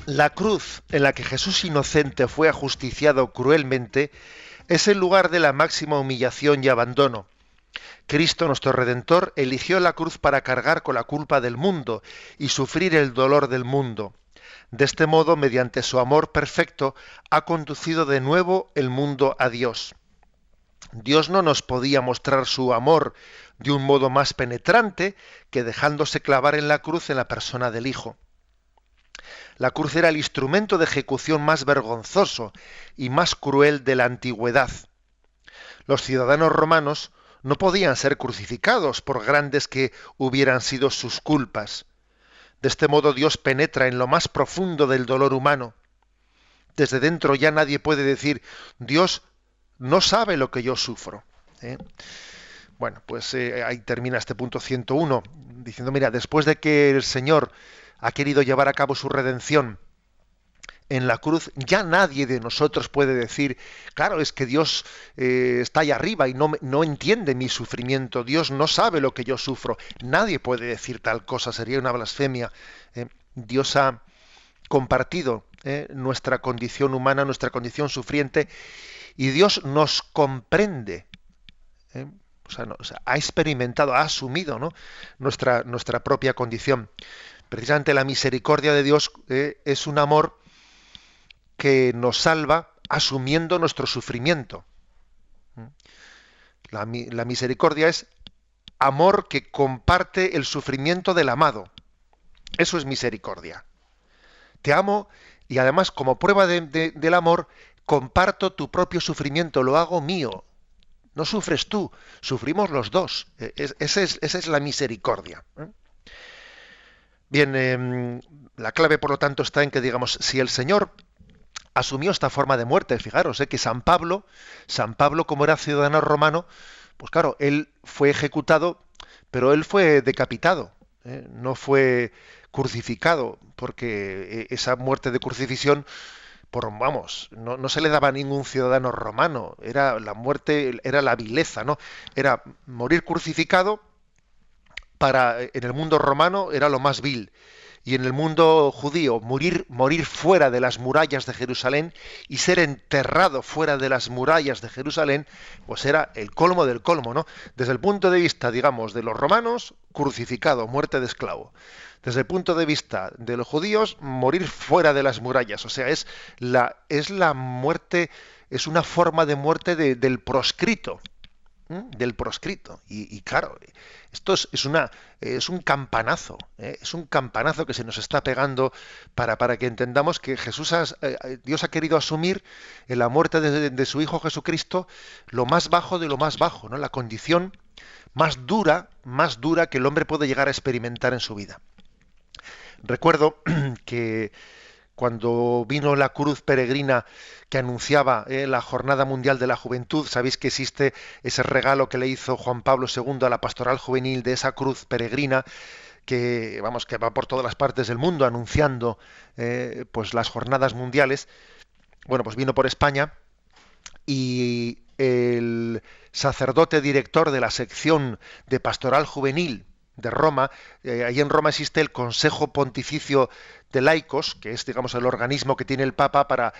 la cruz en la que Jesús inocente fue ajusticiado cruelmente es el lugar de la máxima humillación y abandono. Cristo, nuestro Redentor, eligió la cruz para cargar con la culpa del mundo y sufrir el dolor del mundo. De este modo, mediante su amor perfecto, ha conducido de nuevo el mundo a Dios. Dios no nos podía mostrar su amor de un modo más penetrante que dejándose clavar en la cruz en la persona del Hijo. La cruz era el instrumento de ejecución más vergonzoso y más cruel de la antigüedad. Los ciudadanos romanos no podían ser crucificados por grandes que hubieran sido sus culpas. De este modo Dios penetra en lo más profundo del dolor humano. Desde dentro ya nadie puede decir: Dios no sabe lo que yo sufro. Bueno, pues ahí termina este punto 101, diciendo: mira, después de que el Señor ha querido llevar a cabo su redención en la cruz, ya nadie de nosotros puede decir: claro, es que Dios está ahí arriba y no entiende mi sufrimiento, Dios no sabe lo que yo sufro. Nadie puede decir tal cosa, sería una blasfemia. Dios ha compartido nuestra condición humana, nuestra condición sufriente, y Dios nos comprende. Ha experimentado, ha asumido, ¿no?, nuestra propia condición. Precisamente la misericordia de Dios es un amor que nos salva asumiendo nuestro sufrimiento. La misericordia es amor que comparte el sufrimiento del amado. Eso es misericordia. Te amo y además, como prueba del amor, comparto tu propio sufrimiento, lo hago mío. No sufres tú, sufrimos los dos. Esa es la misericordia. Bien, la clave, por lo tanto, está en que, digamos, si el Señor asumió esta forma de muerte, fijaros, que San Pablo, como era ciudadano romano, pues claro, él fue ejecutado, pero él fue decapitado. no fue crucificado, porque esa muerte de crucifixión, no se le daba a ningún ciudadano romano, era la muerte, era la vileza, ¿no? Era morir crucificado en el mundo romano era lo más vil. Y en el mundo judío, morir fuera de las murallas de Jerusalén y ser enterrado fuera de las murallas de Jerusalén, pues era el colmo del colmo, ¿no? Desde el punto de vista, digamos, de los romanos, crucificado, muerte de esclavo. Desde el punto de vista de los judíos, morir fuera de las murallas. O sea, es la muerte, es una forma de muerte del proscrito. Del proscrito. Y claro, esto es un campanazo, es un campanazo que se nos está pegando para que entendamos que Dios ha querido asumir en la muerte de su Hijo Jesucristo lo más bajo de lo más bajo, ¿no? La condición más dura que el hombre puede llegar a experimentar en su vida. Recuerdo que cuando vino la cruz peregrina que anunciaba la Jornada Mundial de la Juventud, sabéis que existe ese regalo que le hizo Juan Pablo II a la Pastoral Juvenil de esa cruz peregrina que va por todas las partes del mundo anunciando pues las jornadas mundiales. Bueno, pues vino por España y el sacerdote director de la sección de Pastoral Juvenil de Roma, ahí en Roma existe el Consejo Pontificio de Laicos, que es, digamos, el organismo que tiene el Papa para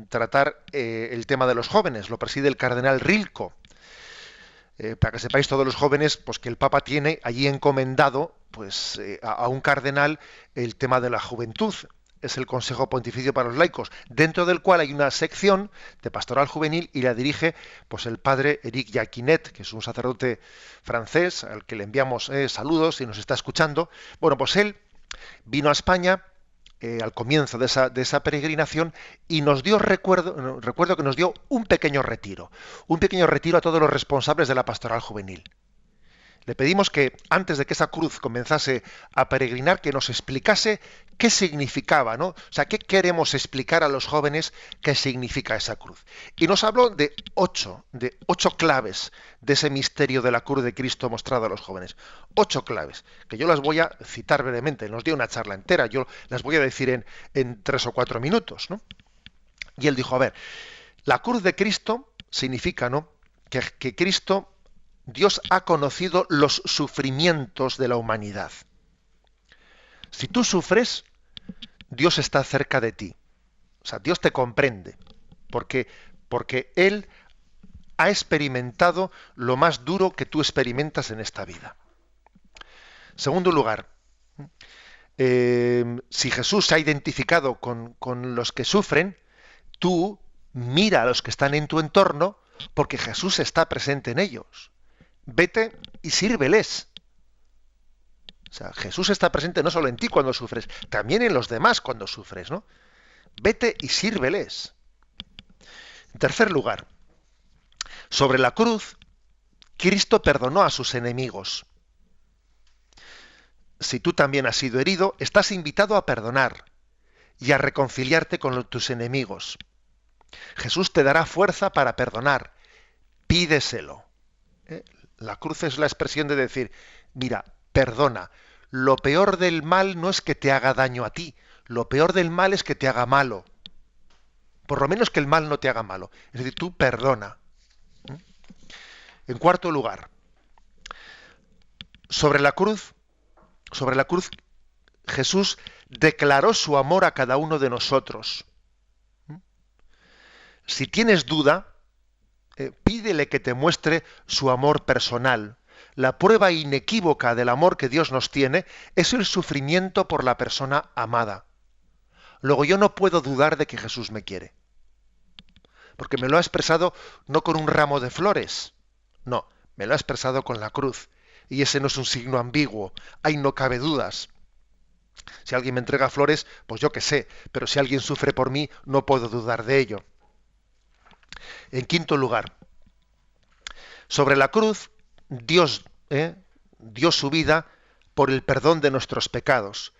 tratar el tema de los jóvenes. Lo preside el cardenal Rilco. Para que sepáis todos los jóvenes, pues que el Papa tiene allí encomendado, pues a un cardenal el tema de la juventud. Es el Consejo Pontificio para los Laicos, dentro del cual hay una sección de pastoral juvenil y la dirige pues el padre Éric Jacquinet, que es un sacerdote francés al que le enviamos saludos y nos está escuchando. Bueno, pues él vino a España al comienzo de esa peregrinación y nos dio, recuerdo que nos dio un pequeño retiro a todos los responsables de la pastoral juvenil. Le pedimos que antes de que esa cruz comenzase a peregrinar, que nos explicase qué significaba, ¿no? O sea, qué queremos explicar a los jóvenes qué significa esa cruz. Y nos habló de ocho claves de ese misterio de la cruz de Cristo mostrado a los jóvenes. 8 claves, que yo las voy a citar brevemente. Nos dio una charla entera, yo las voy a decir en 3 o 4 minutos, ¿no? Y él dijo, a ver, la cruz de Cristo significa, ¿no?, que Cristo... Dios ha conocido los sufrimientos de la humanidad. Si tú sufres, Dios está cerca de ti. O sea, Dios te comprende, porque Él ha experimentado lo más duro que tú experimentas en esta vida. Segundo lugar, si Jesús se ha identificado con los que sufren, tú mira a los que están en tu entorno, porque Jesús está presente en ellos. Vete y sírveles. O sea, Jesús está presente no solo en ti cuando sufres, también en los demás cuando sufres, ¿no? Vete y sírveles. En tercer lugar, sobre la cruz, Cristo perdonó a sus enemigos. Si tú también has sido herido, estás invitado a perdonar y a reconciliarte con tus enemigos. Jesús te dará fuerza para perdonar. Pídeselo. La cruz es la expresión de decir, mira, perdona. Lo peor del mal no es que te haga daño a ti, lo peor del mal es que te haga malo. Por lo menos que el mal no te haga malo. Es decir, tú perdona. En cuarto lugar, sobre la cruz, Jesús declaró su amor a cada uno de nosotros. Si tienes duda, pídele que te muestre su amor personal. La prueba inequívoca del amor que Dios nos tiene es el sufrimiento por la persona amada. Luego yo no puedo dudar de que Jesús me quiere, porque me lo ha expresado no con un ramo de flores, no, me lo ha expresado con la cruz, y ese no es un signo ambiguo, ahí no cabe dudas. Si alguien me entrega flores, pues yo qué sé, pero si alguien sufre por mí, no puedo dudar de ello. En quinto lugar, sobre la cruz, Dios dio su vida por el perdón de nuestros pecados.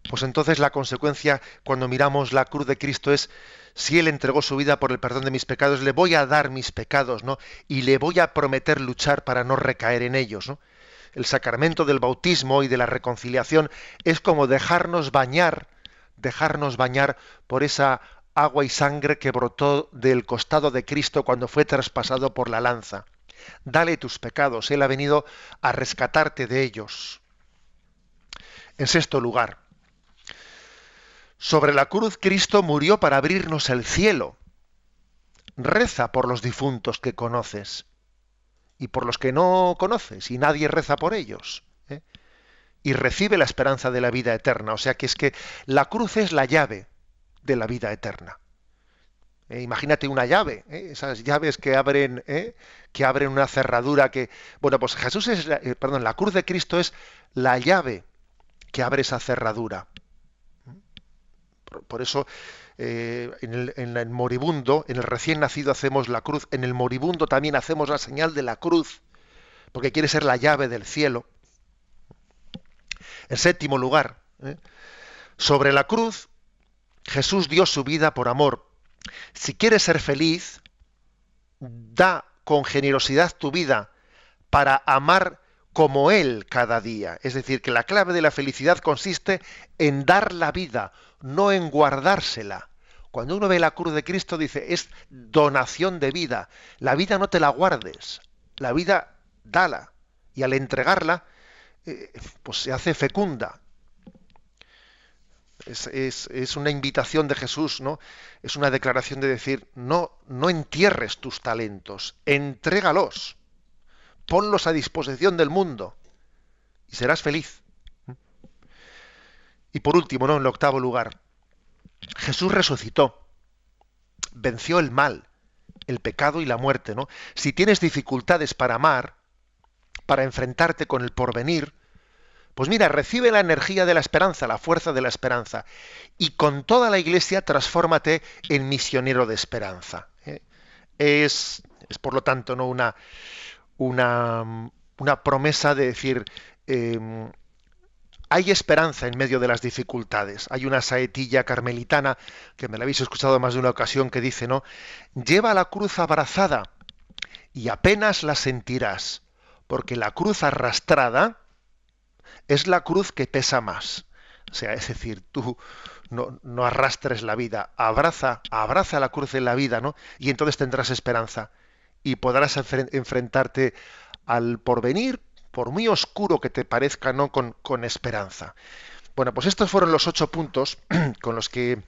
Pues entonces la consecuencia, cuando miramos la cruz de Cristo, es, si Él entregó su vida por el perdón de mis pecados, le voy a dar mis pecados, ¿no? Y le voy a prometer luchar para no recaer en ellos, ¿no? el sacramento del bautismo y de la reconciliación es como dejarnos bañar por esa agua y sangre que brotó del costado de Cristo cuando fue traspasado por la lanza. Dale tus pecados, Él ha venido a rescatarte de ellos. En sexto lugar, sobre la cruz Cristo murió para abrirnos el cielo. Reza por los difuntos que conoces y por los que no conoces, y nadie reza por ellos, ¿eh? Y recibe la esperanza de la vida eterna. O sea que es que la cruz es la llave de la vida eterna. Imagínate una llave, esas llaves que abren una cerradura que... Bueno, pues Jesús es, la cruz de Cristo es la llave que abre esa cerradura. Por eso en el moribundo, en el recién nacido hacemos la cruz, en el moribundo también hacemos la señal de la cruz, porque quiere ser la llave del cielo. En séptimo lugar, sobre la cruz, Jesús dio su vida por amor. Si quieres ser feliz, da con generosidad tu vida para amar como Él cada día. Es decir, que la clave de la felicidad consiste en dar la vida, no en guardársela. Cuando uno ve la cruz de Cristo dice, es donación de vida. La vida no te la guardes, la vida dala. Y al entregarla, pues se hace fecunda. Es una invitación de Jesús, ¿no? Es una declaración de decir, no entierres tus talentos, entrégalos, ponlos a disposición del mundo y serás feliz. Y por último, ¿no? En el octavo lugar, Jesús resucitó, venció el mal, el pecado y la muerte, ¿no? Si tienes dificultades para amar, para enfrentarte con el porvenir, pues mira, recibe la energía de la esperanza, la fuerza de la esperanza, y con toda la Iglesia transfórmate en misionero de esperanza. Es por lo tanto, ¿no? una promesa de decir, hay esperanza en medio de las dificultades. Hay una saetilla carmelitana, que me la habéis escuchado más de una ocasión, que dice, ¿no? Lleva la cruz abrazada y apenas la sentirás, porque la cruz arrastrada es la cruz que pesa más. O sea, es decir, tú no arrastres la vida, abraza la cruz en la vida, ¿no? Y entonces tendrás esperanza y podrás enfrentarte al porvenir, por muy oscuro que te parezca, ¿no? Con esperanza. Bueno, pues estos fueron los 8 puntos con los que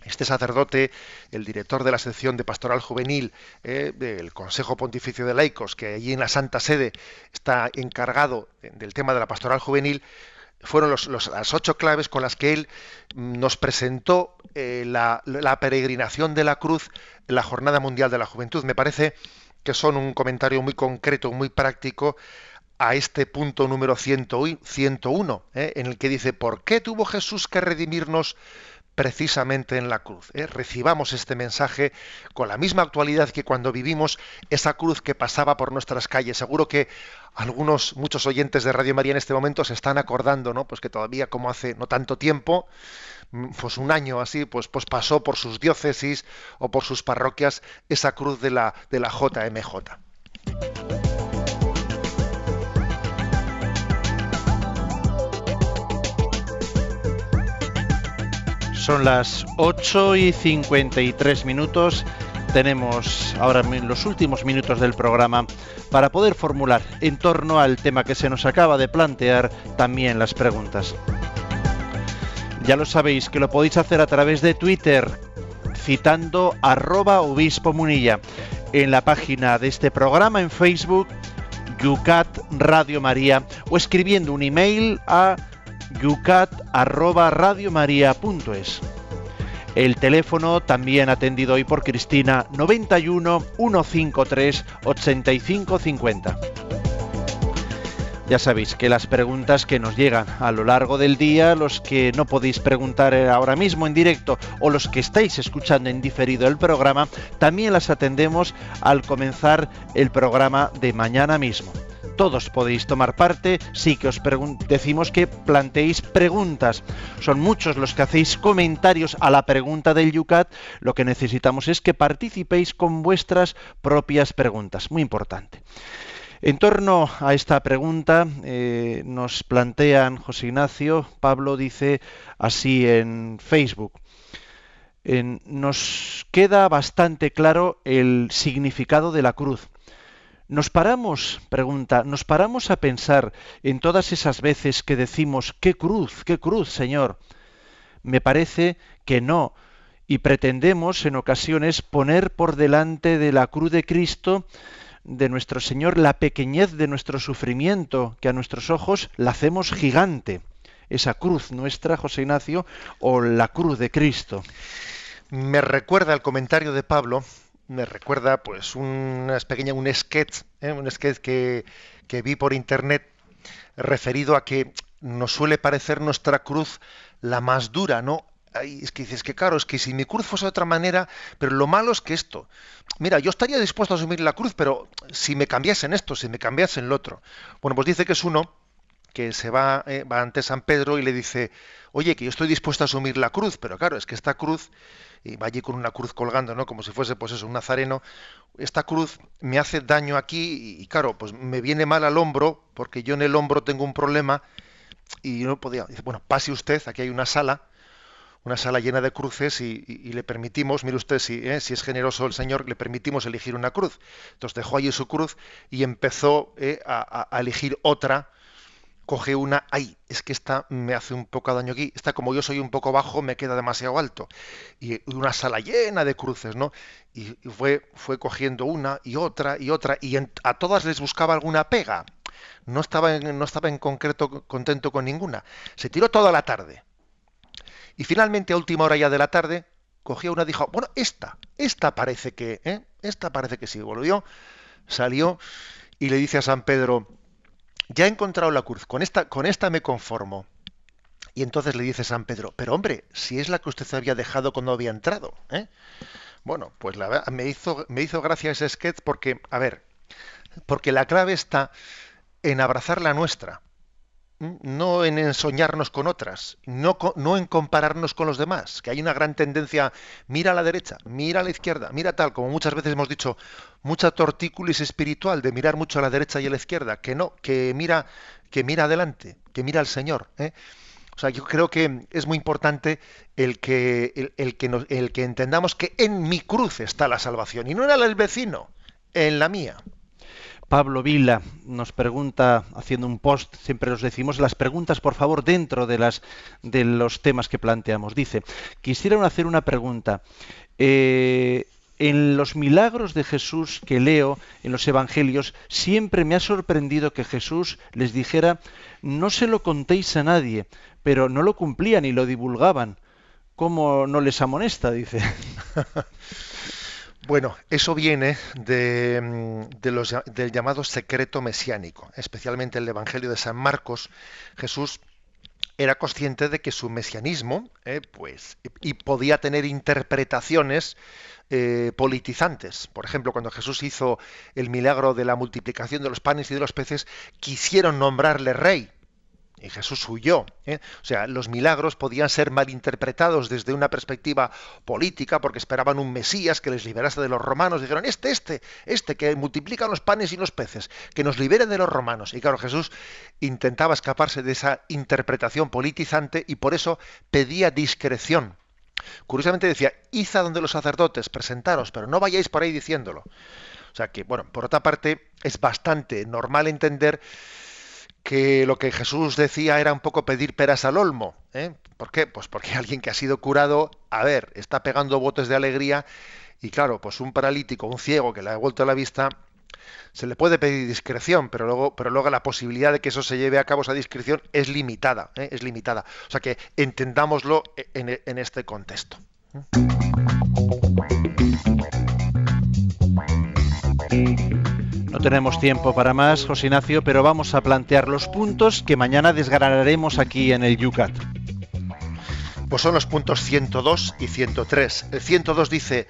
este sacerdote, el director de la sección de Pastoral Juvenil del Consejo Pontificio de Laicos, que allí en la Santa Sede está encargado del tema de la Pastoral Juvenil, fueron las 8 claves con las que él nos presentó la peregrinación de la cruz en la Jornada Mundial de la Juventud. Me parece que son un comentario muy concreto, muy práctico a este punto número 101, en el que dice, ¿por qué tuvo Jesús que redimirnos precisamente en la cruz? Recibamos este mensaje con la misma actualidad que cuando vivimos esa cruz que pasaba por nuestras calles. Seguro que muchos oyentes de Radio María en este momento se están acordando, ¿no? Pues que todavía, como hace no tanto tiempo, pues un año así, pues pasó por sus diócesis o por sus parroquias esa cruz de la JMJ.
Son las 8:53. Tenemos ahora los últimos minutos del programa para poder formular en torno al tema que se nos acaba de plantear también las preguntas. Ya lo sabéis que lo podéis hacer a través de Twitter, citando @obispo Munilla. En la página de este programa en Facebook, Yucat Radio María, o escribiendo un email a yucat@radiomaria.es. El teléfono, también atendido hoy por Cristina, 91 153 85 50. Ya sabéis que las preguntas que nos llegan a lo largo del día, los que no podéis preguntar ahora mismo en directo o los que estáis escuchando en diferido el programa, también las atendemos al comenzar el programa de mañana mismo. Todos podéis tomar parte, sí que os decimos que planteéis preguntas. Son muchos los que hacéis comentarios a la pregunta del Yucat. Lo que necesitamos es que participéis con vuestras propias preguntas. Muy importante. En torno a esta pregunta nos plantean José Ignacio, Pablo dice así en Facebook. Nos queda bastante claro el significado de la cruz. Nos paramos a pensar en todas esas veces que decimos, qué cruz, Señor. Me parece que no, y pretendemos en ocasiones poner por delante de la cruz de Cristo, de nuestro Señor, la pequeñez de nuestro sufrimiento, que a nuestros ojos la hacemos gigante. Esa cruz nuestra, José Ignacio, o la cruz de Cristo.
Me recuerda el comentario de Pablo, me recuerda pues un sketch que vi por internet referido a que nos suele parecer nuestra cruz la más dura, ¿no? Ay, es que dices que claro, es que si mi cruz fuese de otra manera, pero lo malo es que esto, mira, yo estaría dispuesto a asumir la cruz, pero si me cambiasen esto, si me cambiasen lo otro. Bueno, pues dice que es uno que va ante San Pedro y le dice, oye, que yo estoy dispuesto a asumir la cruz, pero claro, es que esta cruz, y va allí con una cruz colgando, ¿no? Como si fuese, pues eso, un nazareno, esta cruz me hace daño aquí y claro, pues me viene mal al hombro, porque yo en el hombro tengo un problema y no podía. Dice, bueno, pase usted, aquí hay una sala llena de cruces y le permitimos, mire usted si es generoso el Señor, le permitimos elegir una cruz. Entonces dejó allí su cruz y empezó a elegir otra. Coge una, ay, es que esta me hace un poco de daño aquí, esta como yo soy un poco bajo me queda demasiado alto. Y una sala llena de cruces, ¿no? Y fue cogiendo una y otra, y a todas les buscaba alguna pega. No estaba en concreto contento con ninguna. Se tiró toda la tarde. Y finalmente, a última hora ya de la tarde, cogió una y dijo, bueno, esta parece que, esta parece que sí. Volvió, salió y le dice a San Pedro, ya he encontrado la cruz, con esta me conformo. Y entonces le dice San Pedro, pero hombre, si es la que usted había dejado cuando había entrado, ¿eh? Bueno, pues la verdad, me hizo gracia ese sketch porque, a ver, porque la clave está en abrazar la nuestra, no en ensoñarnos con otras, no en compararnos con los demás, que hay una gran tendencia, mira a la derecha, mira a la izquierda, mira tal, como muchas veces hemos dicho, mucha tortícolis espiritual de mirar mucho a la derecha y a la izquierda, que no, que mira adelante, que mira al Señor, ¿eh? O sea, yo creo que es muy importante el que entendamos que en mi cruz está la salvación, y no en la del vecino, en la mía.
Pablo Vila nos pregunta, haciendo un post, siempre os decimos las preguntas, por favor, dentro de los temas que planteamos. Dice, quisiera hacer una pregunta. En los milagros de Jesús que leo en los evangelios, siempre me ha sorprendido que Jesús les dijera, no se lo contéis a nadie, pero no lo cumplían y lo divulgaban. ¿Cómo no les amonesta? Dice.
Bueno, eso viene del llamado secreto mesiánico, especialmente el Evangelio de San Marcos. Jesús era consciente de que su mesianismo, y podía tener interpretaciones politizantes. Por ejemplo, cuando Jesús hizo el milagro de la multiplicación de los panes y de los peces, quisieron nombrarle rey. Y Jesús huyó, ¿eh? O sea, los milagros podían ser malinterpretados desde una perspectiva política porque esperaban un Mesías que les liberase de los romanos. Dijeron, este que multiplica los panes y los peces, que nos libere de los romanos. Y claro, Jesús intentaba escaparse de esa interpretación politizante y por eso pedía discreción. Curiosamente decía, id a donde los sacerdotes, presentaros, pero no vayáis por ahí diciéndolo. O sea que, bueno, por otra parte, es bastante normal entender que lo que Jesús decía era un poco pedir peras al olmo, ¿eh? ¿Por qué? Pues porque alguien que ha sido curado, está pegando botes de alegría y claro, pues un paralítico, un ciego que le ha vuelto la vista, se le puede pedir discreción, pero luego la posibilidad de que eso se lleve a cabo, esa discreción, es limitada, ¿eh? Es limitada. O sea que entendámoslo en este contexto.
No tenemos tiempo para más, José Ignacio, pero vamos a plantear los puntos que mañana desgranaremos aquí en el Yucat.
Pues son los puntos 102 y 103. El 102 dice,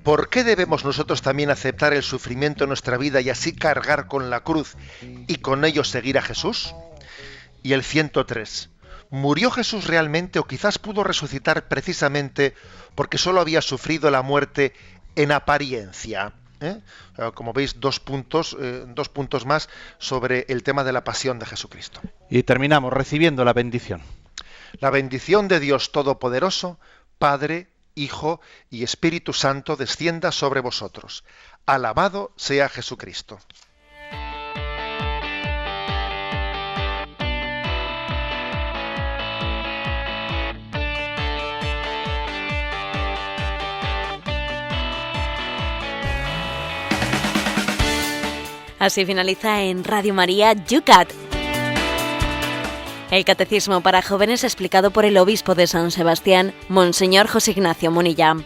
¿por qué debemos nosotros también aceptar el sufrimiento en nuestra vida y así cargar con la cruz y con ello seguir a Jesús? Y el 103, ¿murió Jesús realmente o quizás pudo resucitar precisamente porque solo había sufrido la muerte en apariencia? Como veis, dos puntos más sobre el tema de la pasión de Jesucristo.
Y terminamos recibiendo la bendición.
La bendición de Dios Todopoderoso, Padre, Hijo y Espíritu Santo, descienda sobre vosotros. Alabado sea Jesucristo.
Así finaliza en Radio María Yucat, el Catecismo para Jóvenes explicado por el Obispo de San Sebastián, Monseñor José Ignacio Munilla.